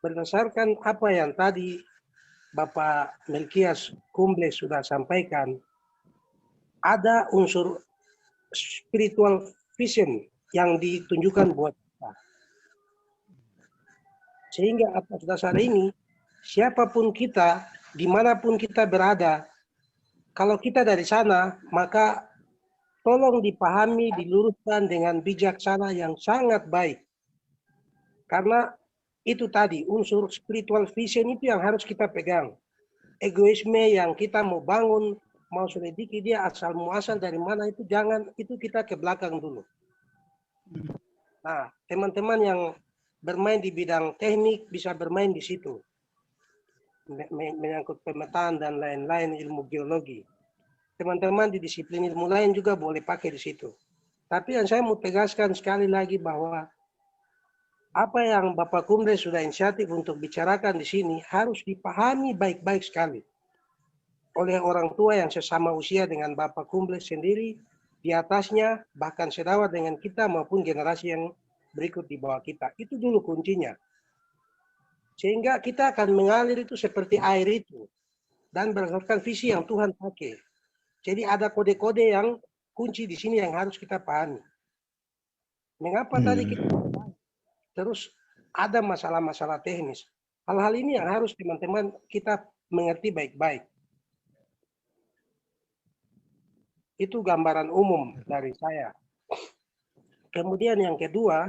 berdasarkan apa yang tadi Bapak Melkias Kumble sudah sampaikan, ada unsur spiritual vision yang ditunjukkan buat kita. Sehingga atas dasar ini, siapapun kita, dimanapun kita berada, kalau kita dari sana, maka tolong dipahami, diluruskan dengan bijaksana yang sangat baik. Karena itu tadi, unsur spiritual vision itu yang harus kita pegang. Egoisme yang kita mau bangun, mau selidiki dia asal muasal dari mana itu jangan, itu kita ke belakang dulu. Nah, teman-teman yang bermain di bidang teknik bisa bermain di situ. Menyangkut pemetaan dan lain-lain ilmu geologi. Teman-teman di disiplin ilmu lain juga boleh pakai di situ. Tapi yang saya mau tegaskan sekali lagi bahwa apa yang Bapak Kumdes sudah inisiatif untuk bicarakan di sini harus dipahami baik-baik sekali oleh orang tua yang sesama usia dengan Bapak Kumdes sendiri, di atasnya, bahkan sedawat dengan kita maupun generasi yang berikut di bawah kita. Itu dulu kuncinya. Sehingga kita akan mengalir itu seperti air itu. Dan berdasarkan visi yang Tuhan pakai. Jadi ada kode-kode yang kunci di sini yang harus kita pahami. Mengapa tadi kita terus ada masalah-masalah teknis. Hal-hal ini yang harus teman-teman kita mengerti baik-baik. Itu gambaran umum dari saya. Kemudian yang kedua,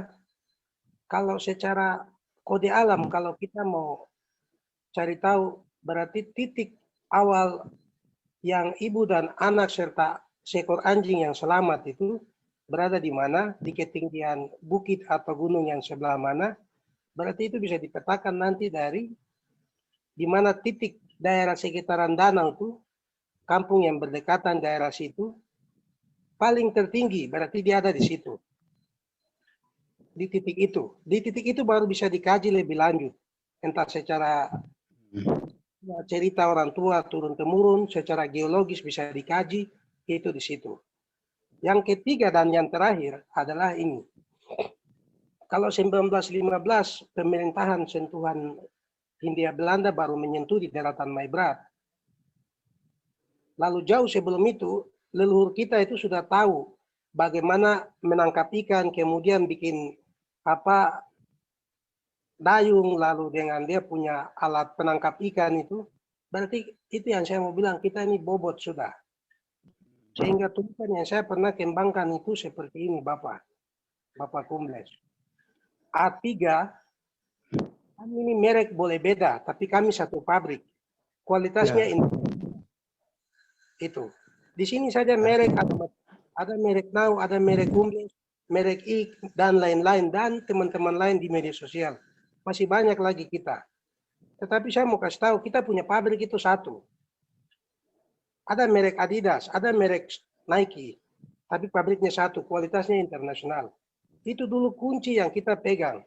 kalau secara kode alam, kalau kita mau cari tahu, berarti titik awal yang ibu dan anak serta seekor anjing yang selamat itu berada di mana, di ketinggian bukit atau gunung yang sebelah mana, berarti itu bisa dipetakan nanti dari di mana titik daerah sekitaran danau itu, kampung yang berdekatan daerah situ, paling tertinggi, berarti dia ada di situ. Di titik itu. Di titik itu baru bisa dikaji lebih lanjut. Entah secara cerita orang tua turun-temurun, secara geologis bisa dikaji, itu di situ. Yang ketiga dan yang terakhir adalah ini. Kalau 1915 pemerintahan sentuhan Hindia Belanda baru menyentuh di daratan Maibrat. Lalu jauh sebelum itu, leluhur kita itu sudah tahu bagaimana menangkap ikan, kemudian bikin dayung, lalu dengan dia punya alat penangkap ikan itu. Berarti itu yang saya mau bilang, kita ini bobot sudah. Sehingga tulisan yang saya pernah kembangkan itu seperti ini, Bapak Kumdes. A3, kami ini merek boleh beda, tapi kami satu pabrik. Kualitasnya ini. Itu. Di sini saja merek, ada merek Now, ada merek Kumdes, merek Ik, dan lain-lain, dan teman-teman lain di media sosial. Masih banyak lagi kita. Tetapi saya mau kasih tahu, kita punya pabrik itu satu. Ada merek Adidas, ada merek Nike, tapi pabriknya satu, kualitasnya internasional. Itu dulu kunci yang kita pegang.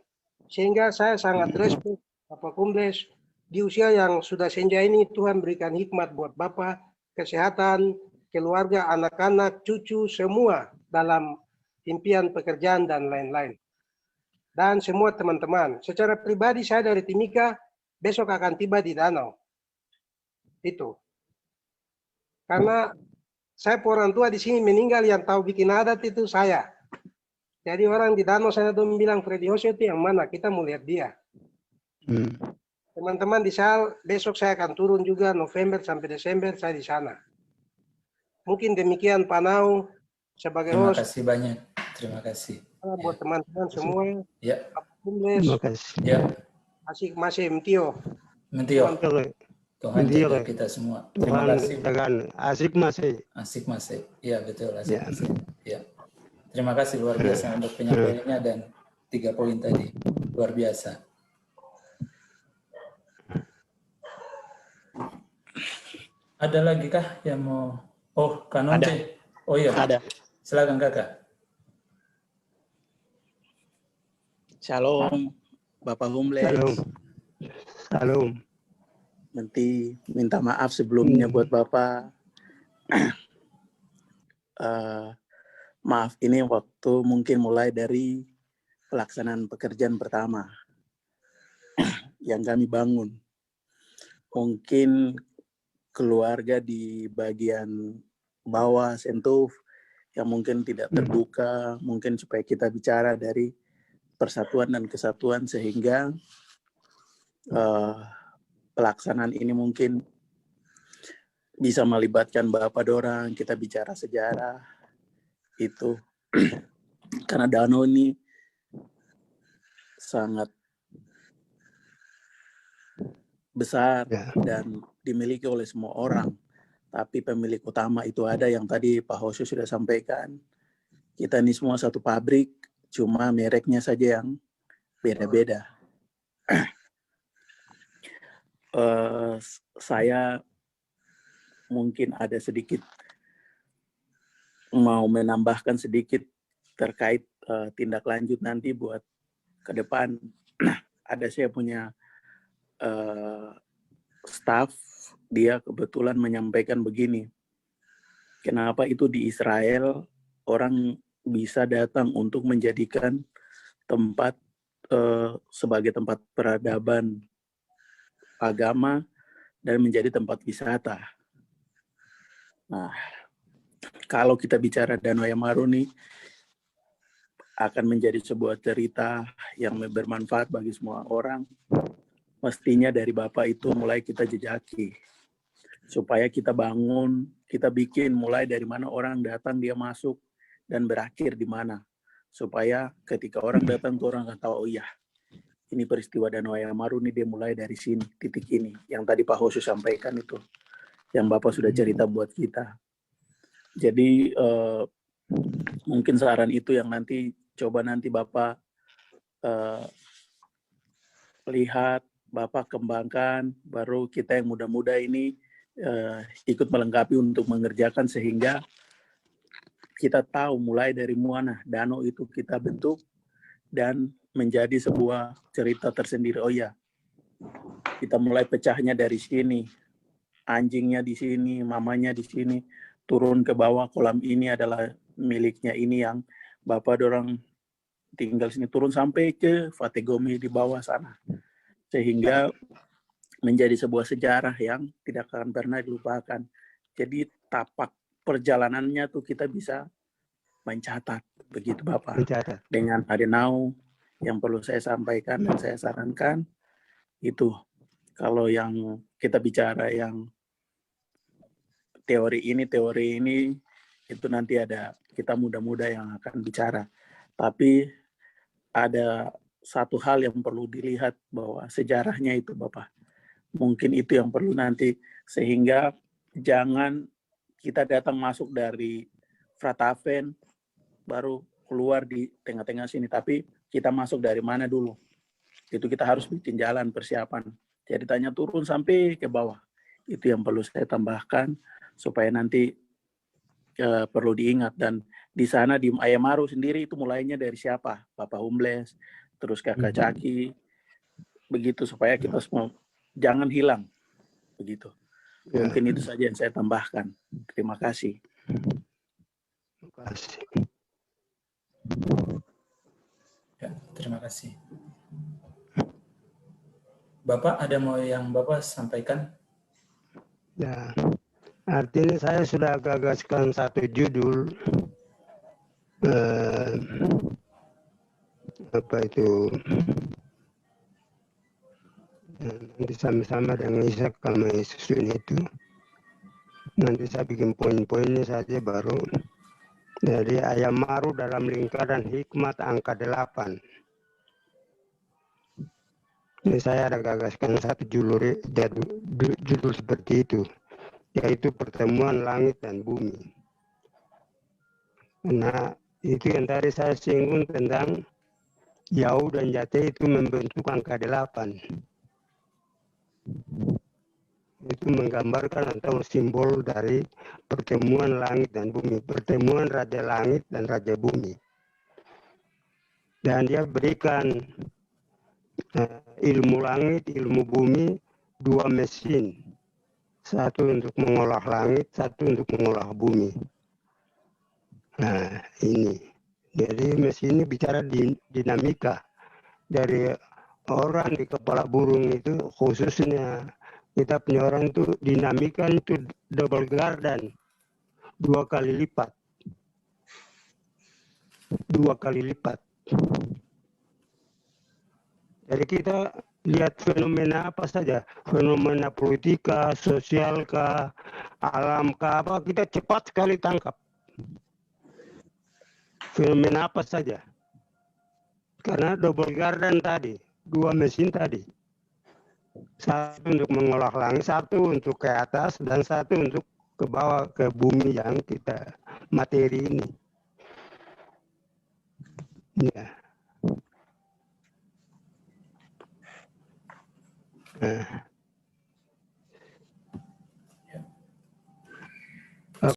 Sehingga saya sangat respect Bapak Kumdes. Di usia yang sudah senja ini, Tuhan berikan hikmat buat Bapak, kesehatan, keluarga, anak-anak, cucu, semua dalam impian pekerjaan dan lain-lain. Dan semua teman-teman, secara pribadi saya dari Timika, besok akan tiba di danau. Itu. Karena saya orang tua di sini meninggal, yang tahu bikin adat itu saya. Jadi orang di danau sana tuh bilang, Freddy Hoseo itu yang mana? Kita mau lihat dia. Teman-teman di Sal, besok saya akan turun juga November sampai Desember saya di sana. Mungkin demikian Pak Nau sebagai host. Terima kasih banyak. Terima kasih. Buat teman-teman semua. Ya. Terima kasih. Ya. Asik masih Mtio. Tuhan jaga kita semua. Terima kasih. Asik masih. Asik masih. Iya betul. Asik masih. Ya. Terima kasih luar biasa untuk penyampaiannya dan 3 poin tadi. Luar biasa. Ada lagi kah yang mau? Oh, Kanon. Oh iya. Ada. Silakan Kakak. Shalom, Bapak Humles. Shalom. Nanti minta maaf sebelumnya buat Bapak. Maaf, ini waktu mungkin mulai dari pelaksanaan pekerjaan pertama yang kami bangun. Mungkin keluarga di bagian bawah Sentuh yang mungkin tidak terbuka, mungkin supaya kita bicara dari persatuan dan kesatuan sehingga pelaksanaan ini mungkin bisa melibatkan Bapak Dorang, kita bicara sejarah itu. Karena danau ini sangat besar dan dimiliki oleh semua orang. Tapi pemilik utama itu ada yang tadi Pak Hoseo sudah sampaikan. Kita ini semua satu pabrik, cuma mereknya saja yang beda-beda. Saya mungkin ada sedikit mau menambahkan sedikit terkait tindak lanjut nanti buat ke depan ada saya punya staff, dia kebetulan menyampaikan begini, kenapa itu di Israel orang bisa datang untuk menjadikan tempat sebagai tempat peradaban agama dan menjadi tempat wisata. Nah, kalau kita bicara Danau Ayamaru nih akan menjadi sebuah cerita yang bermanfaat bagi semua orang, mestinya dari Bapak itu mulai kita jejaki. Supaya kita bangun, kita bikin mulai dari mana orang datang, dia masuk, dan berakhir di mana. Supaya ketika orang datang, orang akan tahu, oh iya, ini peristiwa Danau Ayamaru ini dia mulai dari sini, titik ini. Yang tadi Pak Hosu sampaikan itu, yang Bapak sudah cerita buat kita. Jadi mungkin saran itu yang nanti coba nanti Bapak lihat, Bapak kembangkan, baru kita yang muda-muda ini ikut melengkapi untuk mengerjakan sehingga kita tahu mulai dari mana danau itu kita bentuk dan menjadi sebuah cerita tersendiri. Oh ya, kita mulai pecahnya dari sini, anjingnya di sini, mamanya di sini, turun ke bawah, kolam ini adalah miliknya ini yang Bapak dorang tinggal sini, turun sampai ke Fategomi di bawah sana. Sehingga menjadi sebuah sejarah yang tidak akan pernah dilupakan. Jadi tapak perjalanannya tuh kita bisa mencatat, begitu Bapak. Mencatat. Dengan Adenau yang perlu saya sampaikan dan saya sarankan, itu kalau yang kita bicara yang teori ini, itu nanti ada kita muda-muda yang akan bicara. Tapi ada satu hal yang perlu dilihat bahwa sejarahnya itu Bapak. Mungkin itu yang perlu nanti, sehingga jangan kita datang masuk dari Frataven, baru keluar di tengah-tengah sini, tapi kita masuk dari mana dulu. Itu kita harus bikin jalan persiapan. Jadi tanya turun sampai ke bawah. Itu yang perlu saya tambahkan, supaya nanti perlu diingat. Dan di sana di Ayamaru sendiri itu mulainya dari siapa? Bapak Humbles, terus Kakak Caki, begitu supaya kita semua jangan hilang, begitu. Mungkin itu saja yang saya tambahkan. Terima kasih. Terima kasih. Ya, terima kasih. Bapak ada mau yang Bapak sampaikan? Ya, artinya saya sudah gagaskan satu judul apa itu, nanti sama-sama dengan Ishak kalau susun itu. Nanti saya bikin poin-poinnya saja baru. Dari Ayamaru dalam lingkaran hikmat angka 8. Ini saya ada gagaskan satu judul seperti itu, yaitu pertemuan langit dan bumi. Nah, itu yang tadi saya singgung tentang Yau dan Jate itu membentuk angka 8. Itu menggambarkan atau simbol dari pertemuan langit dan bumi, pertemuan Raja Langit dan Raja Bumi. Dan dia berikan ilmu langit, ilmu bumi, dua mesin. Satu untuk mengolah langit, satu untuk mengolah bumi. Nah, ini. Jadi mesin ini bicara dinamika. Dari orang di kepala burung itu, khususnya kita punya orang itu dinamika itu double garden, 2 kali lipat. 2 kali lipat. Jadi kita lihat fenomena apa saja, fenomena politika, sosial kah, alam kah, apa kita cepat sekali tangkap. Fenomena apa saja. Karena double garden tadi, 2 mesin tadi. Satu untuk mengolah langit, satu untuk ke atas, dan satu untuk ke bawah, ke bumi yang kita materi ini. Ya.